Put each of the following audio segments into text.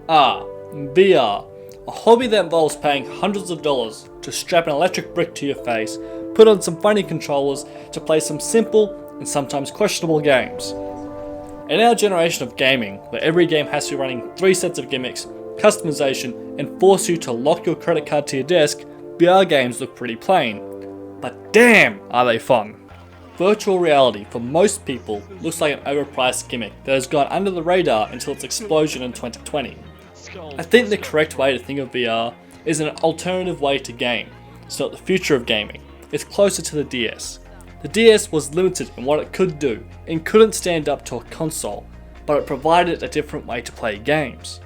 VR. A hobby that involves paying hundreds of dollars to strap an electric brick to your face, put on some funny controllers to play some simple and sometimes questionable games. In our generation of gaming, where every game has to be running 3 sets of gimmicks, customization, and force you to lock your credit card to your desk, VR games look pretty plain. But damn, are they fun! Virtual reality, for most people, looks like an overpriced gimmick that has gone under the radar until its explosion in 2020. I think the correct way to think of VR is an alternative way to game. It's not the future of gaming, it's closer to the DS. The DS was limited in what it could do and couldn't stand up to a console, but it provided a different way to play games.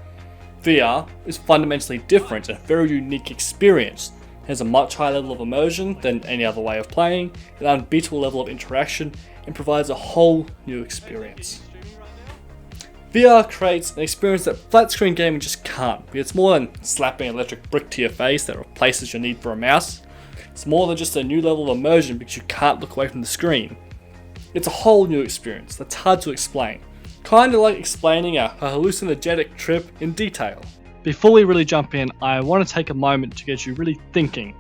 VR is fundamentally different and a very unique experience. It has a much higher level of immersion than any other way of playing, an unbeatable level of interaction, and provides a whole new experience. VR creates an experience that flat screen gaming just can't, because it's more than slapping an electric brick to your face that replaces your need for a mouse. It's more than just a new level of immersion because you can't look away from the screen. It's a whole new experience that's hard to explain. Kinda like explaining a hallucinogenic trip in detail. Before we really jump in, I want to take a moment to get you really thinking.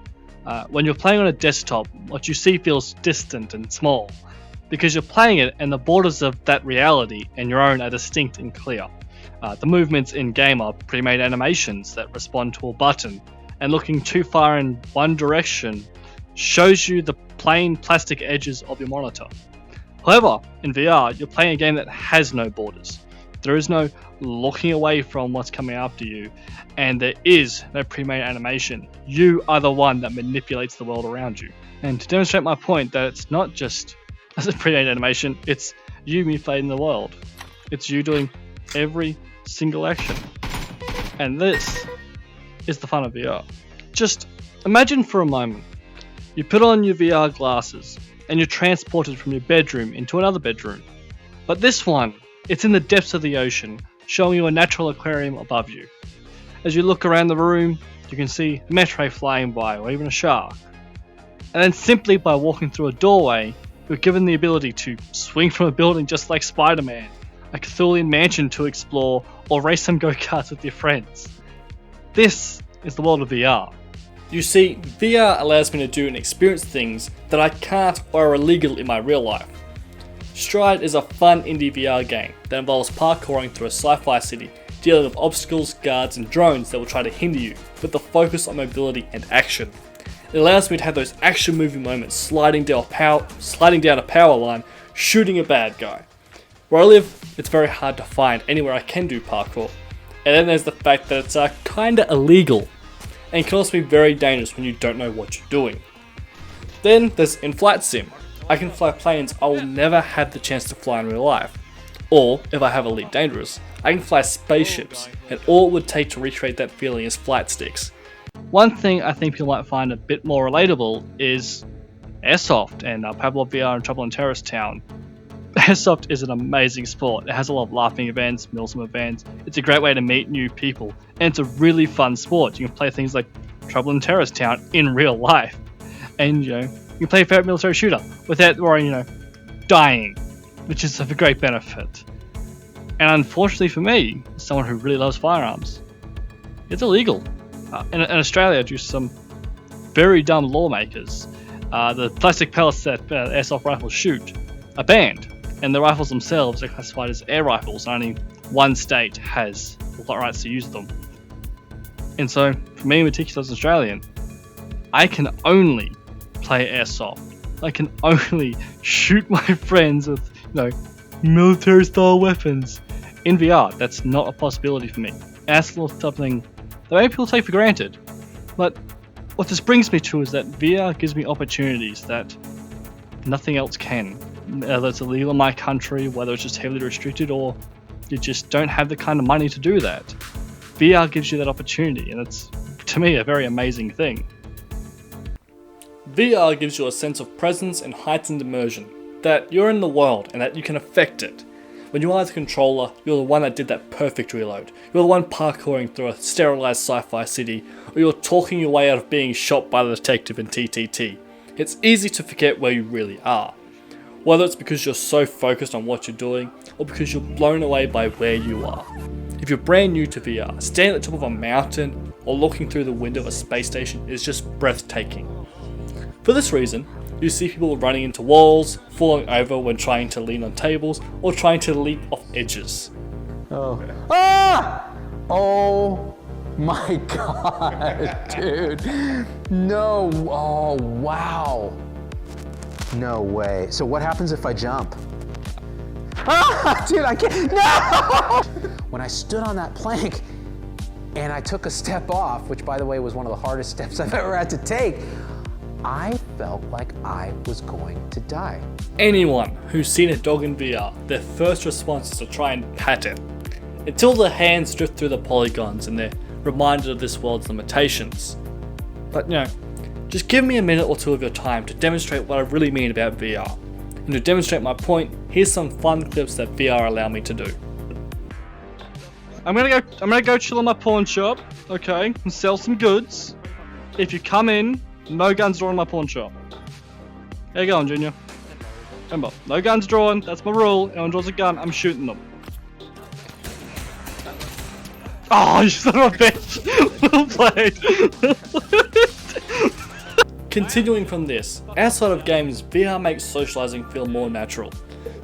When you're playing on a desktop, what you see feels distant and small, because you're playing it and the borders of that reality and your own are distinct and clear. The movements in game are pre-made animations that respond to a button, and looking too far in one direction shows you the plain plastic edges of your monitor. However, in VR, you're playing a game that has no borders. There is no looking away from what's coming after you, and there is no pre-made animation. You are the one that manipulates the world around you. And to demonstrate my point that it's not just as a pre-made animation, it's you manipulating the world. It's you doing every single action. And this is the fun of VR. Just imagine for a moment, you put on your VR glasses and you're transported from your bedroom into another bedroom. But this one, it's in the depths of the ocean, showing you a natural aquarium above you. As you look around the room, you can see a meteor flying by or even a shark. And then simply by walking through a doorway, you're given the ability to swing from a building just like Spider-Man, a Cthulhian mansion to explore, or race some go-karts with your friends. This is the world of VR. You see, VR allows me to do and experience things that I can't or are illegal in my real life. Stride is a fun indie VR game that involves parkouring through a sci-fi city, dealing with obstacles, guards, and drones that will try to hinder you, with the focus on mobility and action. It allows me to have those action movie moments, sliding down a power line, shooting a bad guy. Where I live, it's very hard to find anywhere I can do parkour. And then there's the fact that it's kinda illegal, and can also be very dangerous when you don't know what you're doing. Then there's in-flight sim. I can fly planes I will never have the chance to fly in real life. Or, if I have Elite Dangerous, I can fly spaceships, and all it would take to recreate that feeling is flight sticks. One thing I think people might find a bit more relatable is Airsoft and Pablo VR and Trouble in Terrorist Town. Airsoft is an amazing sport. It has a lot of laughing events, milsim events. It's a great way to meet new people, and it's a really fun sport. You can play things like Trouble in Terrorist Town in real life, and you can play a favorite military shooter without worrying, dying, which is of a great benefit. And unfortunately for me, as someone who really loves firearms, it's illegal. In Australia, due to some very dumb lawmakers, the plastic pellets that airsoft rifles shoot are banned, and the rifles themselves are classified as air rifles, and only one state has the rights to use them. And so, for me in particular as an Australian, I can only play airsoft. I can only shoot my friends with, military-style weapons. In VR, that's not a possibility for me. That's something that many people take for granted. But what this brings me to is that VR gives me opportunities that nothing else can. Whether it's illegal in my country, whether it's just heavily restricted, or you just don't have the kind of money to do that. VR gives you that opportunity, and it's, to me, a very amazing thing. VR gives you a sense of presence and heightened immersion, that you're in the world and that you can affect it. When you are the controller, you're the one that did that perfect reload. You're the one parkouring through a sterilized sci-fi city, or you're talking your way out of being shot by the detective in TTT. It's easy to forget where you really are. Whether it's because you're so focused on what you're doing, or because you're blown away by where you are. If you're brand new to VR, standing at the top of a mountain or looking through the window of a space station is just breathtaking. For this reason, you see people running into walls, falling over when trying to lean on tables, or trying to leap off edges. Oh. Ah! Oh my god, dude. No. Oh, wow. No way. So what happens if I jump? Ah, dude, I can't. No! When I stood on that plank and I took a step off, which by the way was one of the hardest steps I've ever had to take, I felt like I was going to die. Anyone who's seen a dog in VR, their first response is to try and pat it, until their hands drift through the polygons and they're reminded of this world's limitations. But just give me a minute or two of your time to demonstrate what I really mean about VR. And to demonstrate my point, here's some fun clips that VR allow me to do. I'm gonna go chill in my pawn shop, okay, and sell some goods. If you come in, no guns drawn in my pawn shop. How you going, Junior? Remember, no guns drawn, that's my rule. If anyone draws a gun, I'm shooting them. Oh, you son of a bitch! Well played. Continuing from this, outside of games, VR makes socializing feel more natural.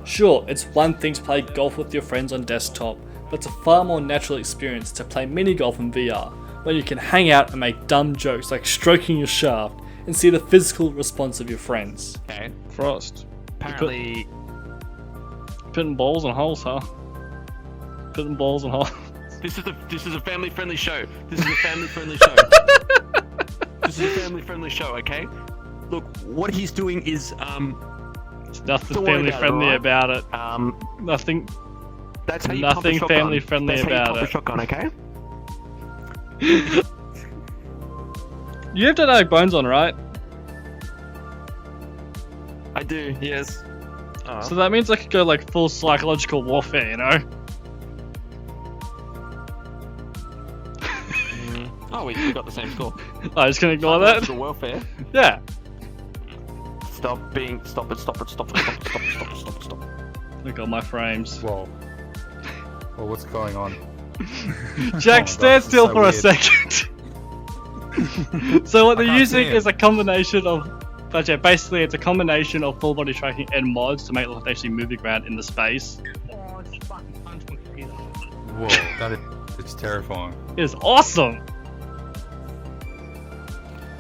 Sure, it's one thing to play golf with your friends on desktop, but it's a far more natural experience to play mini golf in VR, where you can hang out and make dumb jokes like stroking your shaft and see the physical response of your friends. Okay. Frost. Apparently, Putting balls in holes, huh? Putting balls in holes. this is a family-friendly show. This is a family-friendly show. This is a family-friendly show, okay? Look, what he's doing is There's nothing don't worry family-friendly about about it. Nothing. That's how you pop a Nothing shotgun. family-friendly That's how you about pop a it. shotgun, okay? You have dynamic bones on, right? I do, yes. So that means I could go like full psychological warfare, you know? Oh, we got the same score. I'm just gonna ignore that. Psychological welfare. Yeah. Stop it. Look at my frames. Whoa. Well, what's going on? Jack, Oh, stand this is still so for a weird. second. So what they're can't using see it. is a combination of, but yeah, basically it's a combination of full body tracking and mods to make it look like they're actually moving around in the space. Whoa, it's terrifying. It is awesome.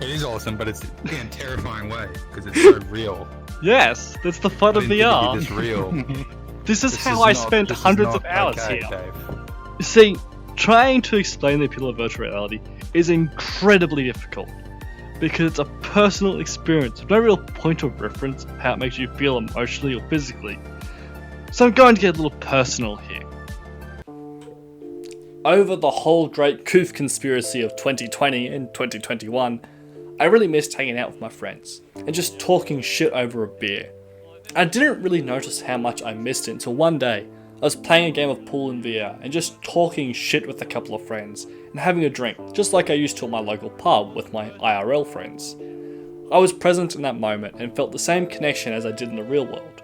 It is awesome, but it's in a terrifying way because it's so real. Yes, that's the fun I of didn't think VR. it'd be this real. This is This how is I not- spent this is hundreds of not hours okay, here. Dave. You see, trying to explain the appeal of virtual reality is incredibly difficult because it's a personal experience with no real point of reference of how it makes you feel emotionally or physically. So I'm going to get a little personal here. Over the whole great Coof conspiracy of 2020 and 2021, I really missed hanging out with my friends and just talking shit over a beer. I didn't really notice how much I missed it until one day I was playing a game of pool in VR and just talking shit with a couple of friends and having a drink, just like I used to at my local pub with my IRL friends. I was present in that moment and felt the same connection as I did in the real world.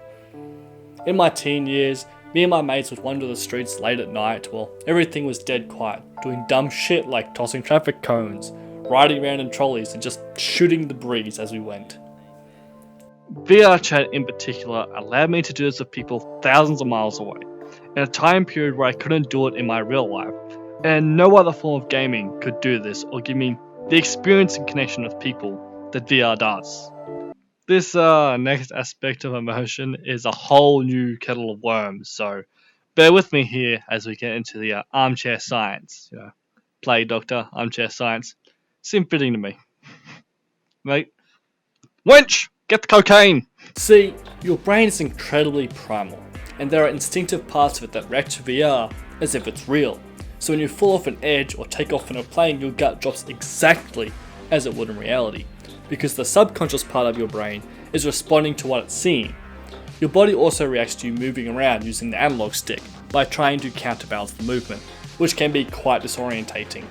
In my teen years, me and my mates would wander the streets late at night while everything was dead quiet, doing dumb shit like tossing traffic cones, riding around in trolleys and just shooting the breeze as we went. VRChat in particular allowed me to do this with people thousands of miles away, in a time period where I couldn't do it in my real life, and no other form of gaming could do this or give me the experience and connection with people that VR does. This next aspect of immersion is a whole new kettle of worms, so bear with me here as we get into the armchair science. Play doctor, armchair science. Seemed fitting to me. Mate, wench! Get the cocaine! See, your brain is incredibly primal, and there are instinctive parts of it that react to VR as if it's real. So when you fall off an edge or take off in a plane, your gut drops exactly as it would in reality, because the subconscious part of your brain is responding to what it's seeing. Your body also reacts to you moving around using the analog stick by trying to counterbalance the movement, which can be quite disorientating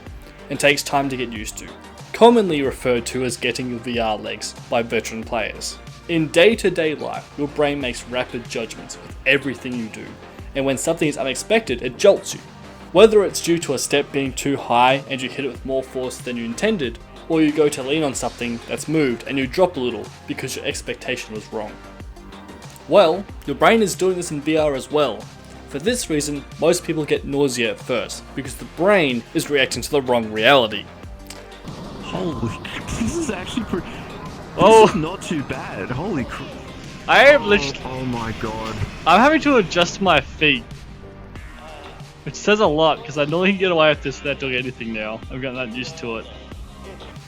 and takes time to get used to. Commonly referred to as getting your VR legs by veteran players. In day-to-day life, your brain makes rapid judgments with everything you do, and when something is unexpected, it jolts you. Whether it's due to a step being too high and you hit it with more force than you intended, or you go to lean on something that's moved and you drop a little because your expectation was wrong. Well, your brain is doing this in VR as well. For this reason, most people get nausea at first, because the brain is reacting to the wrong reality. Holy, this is actually pretty. Oh. This is not too bad. Holy crap. I am literally. Oh my god. I'm having to adjust my feet. Which says a lot, because I normally get away with this without doing anything now. I've gotten that used to it.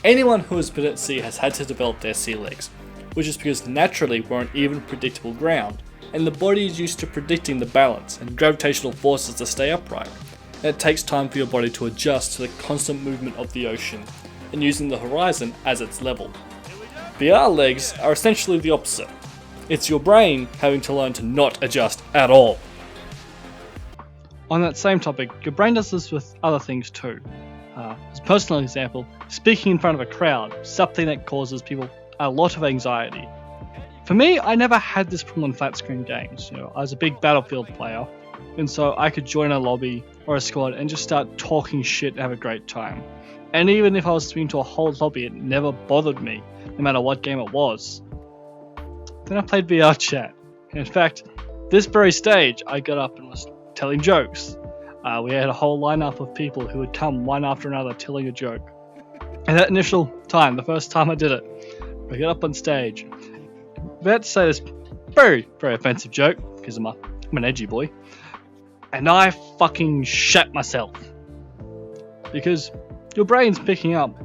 Anyone who has been at sea has had to develop their sea legs, which is because naturally we're on even, predictable ground, and the body is used to predicting the balance and gravitational forces to stay upright. And it takes time for your body to adjust to the constant movement of the ocean, and using the horizon as its level. VR legs are essentially the opposite. It's your brain having to learn to not adjust at all. On that same topic, your brain does this with other things too. As a personal example, speaking in front of a crowd, something that causes people a lot of anxiety. For me, I never had this problem on flat screen games. I was a big Battlefield player, and so I could join a lobby or a squad and just start talking shit and have a great time. And even if I was speaking to a whole lobby, it never bothered me, no matter what game it was. Then I played VRChat. In fact, this very stage, I got up and was telling jokes. We had a whole lineup of people who would come one after another telling a joke. And that initial time, the first time I did it, I got up on stage. I'm about to say this very, very offensive joke, because I'm an edgy boy. And I fucking shat myself. Because your brain's picking up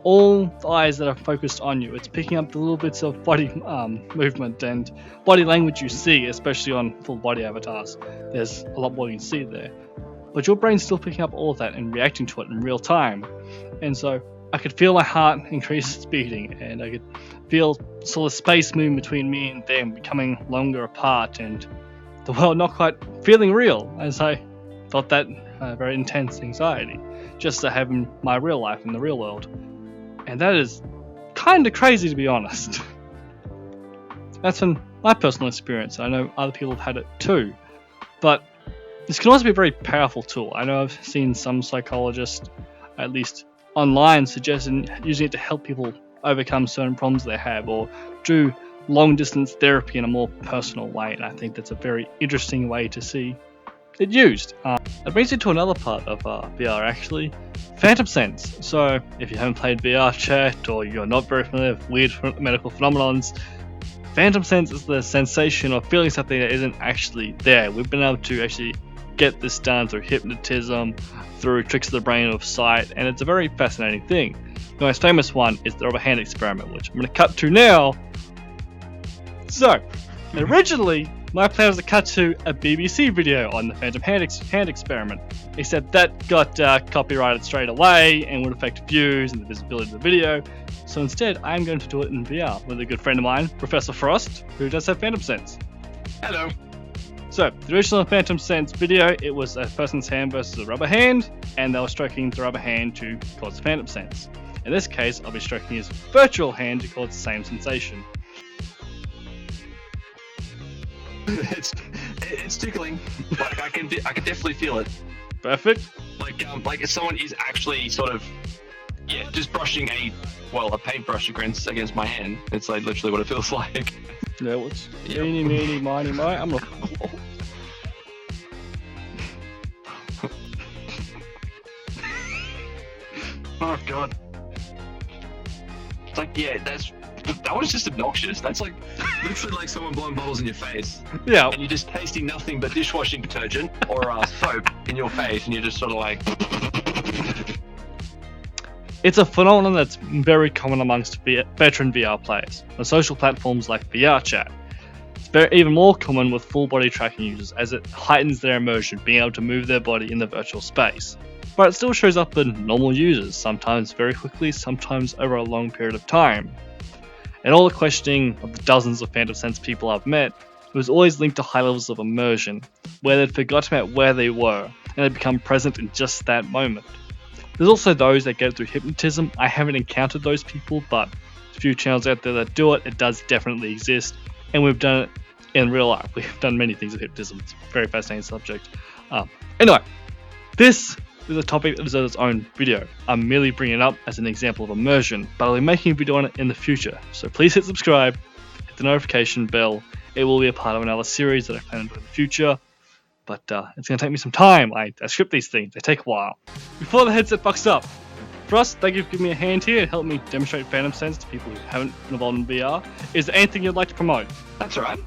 all the eyes that are focused on you. It's picking up the little bits of body movement and body language you see, especially on full body avatars. There's a lot more you can see there. But your brain's still picking up all of that and reacting to it in real time. And so I could feel my heart increase its beating, and I could feel sort of space moving between me and them becoming longer apart, and the world not quite feeling real, as I felt that very intense anxiety just to have in my real life in the real world. And that is kind of crazy, to be honest. That's been my personal experience. I know other people have had it too. But this can also be a very powerful tool. I know I've seen some psychologists, at least online, suggesting using it to help people overcome certain problems they have, or do long distance therapy in a more personal way. And I think that's a very interesting way to see it used. That brings me to another part of VR actually, phantom sense. So if you haven't played VRChat, or you're not very familiar with weird medical phenomenons, phantom sense is the sensation of feeling something that isn't actually there. We've been able to actually get this done through hypnotism, through tricks of the brain of sight, and it's a very fascinating thing. The most famous one is the rubber hand experiment, which I'm going to cut to now. So, originally, my plan was to cut to a BBC video on the phantom hand experiment, except that got copyrighted straight away and would affect views and the visibility of the video. So instead, I'm going to do it in VR with a good friend of mine, Professor Frost, who does have phantom sense. Hello. So, the original Phantom Sense video, it was a person's hand versus a rubber hand, and they were stroking the rubber hand to cause the Phantom Sense. In this case, I'll be stroking his virtual hand to cause the same sensation. It's tickling. Like I can definitely feel it. Perfect. Like if someone is actually sort of just brushing a paintbrush against my hand. It's like literally what it feels like. Yeah, what's eeny, meeny, miny, miny. I'm gonna. Oh god. It's like that was just obnoxious. That's like literally like someone blowing bubbles in your face. Yeah. And you're just tasting nothing but dishwashing detergent or soap in your face, and you're just sort of like. It's a phenomenon that's very common amongst veteran VR players on social platforms like VRChat. It's even more common with full body tracking users, as it heightens their immersion, being able to move their body in the virtual space. But it still shows up in normal users, sometimes very quickly, sometimes over a long period of time. And all the questioning of the dozens of Phantom Sense people I've met, it was always linked to high levels of immersion, where they'd forgotten about where they were, and they'd become present in just that moment. There's also those that get it through hypnotism. I haven't encountered those people, but a few channels out there that do it. It does definitely exist, and we've done it in real life. We've done many things with hypnotism. It's a very fascinating subject. Anyway, This is a topic that deserves its own video. I'm merely bringing it up as an example of immersion, but I'll be making a video on it in the future. So please hit subscribe, hit the notification bell. It will be a part of another series that I plan to do in the future. But it's going to take me some time. I script these things. They take a while. Before the headset fucks up, Frost, thank you for giving me a hand here and helping me demonstrate Phantom Sense to people who haven't been involved in VR. Is there anything you'd like to promote? That's right.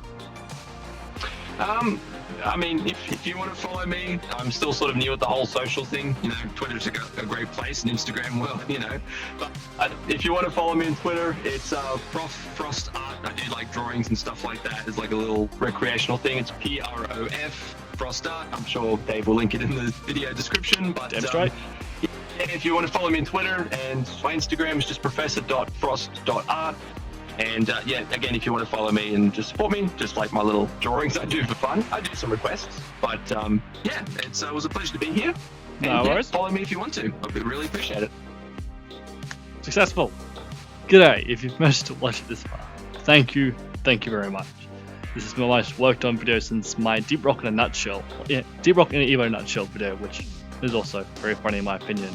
I mean, if you want to follow me, I'm still sort of new at the whole social thing. You know, Twitter's a great place, and Instagram, well, you know. But if you want to follow me on Twitter, it's Frost Art. I do like drawings and stuff like that. It's like a little recreational thing. It's PROF, Frost Art. I'm sure Dave will link it in the video description. But Demonstrate. If you want to follow me on Twitter, and my Instagram is just professor.frost.art. And yeah, again, if you want to follow me and just support me, just like my little drawings I do for fun, I do some requests. But yeah, it was a pleasure to be here. No And, worries. follow me if you want to. I'd really appreciate it. Successful. G'day, if you've managed to watch it this far. Thank you very much. This is my most worked on video since my Deep Rock in a Nutshell, Deep Rock in an Evo Nutshell video, which is also very funny in my opinion.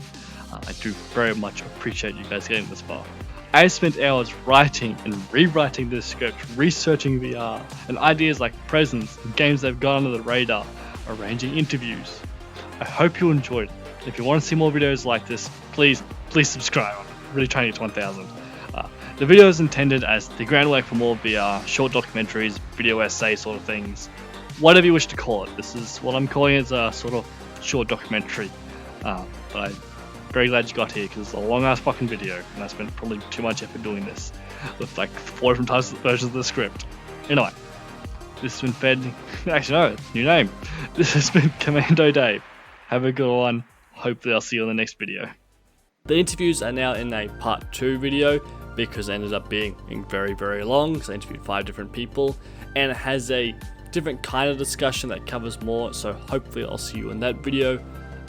I do very much appreciate you guys getting this far. I spent hours writing and rewriting this script, researching VR, and ideas like presents and games that have gone under the radar, arranging interviews. I hope you enjoyed it. If you want to see more videos like this, please subscribe. I'm really trying to get to 1,000. The video is intended as the groundwork for more VR, short documentaries, video essay sort of things, whatever you wish to call it. This is what I'm calling it, a sort of short documentary. But I'm very glad you got here because it's a long ass fucking video and I spent probably too much effort doing this with like 4 different versions of the script. Anyway, this has been fed. Actually, no, new name. This has been K-mando Dave. Have a good one. Hopefully, I'll see you on the next video. The interviews are now in a part 2 video because it ended up being very, very long because I interviewed 5 different people and it has a different kind of discussion that covers more. So hopefully, I'll see you in that video.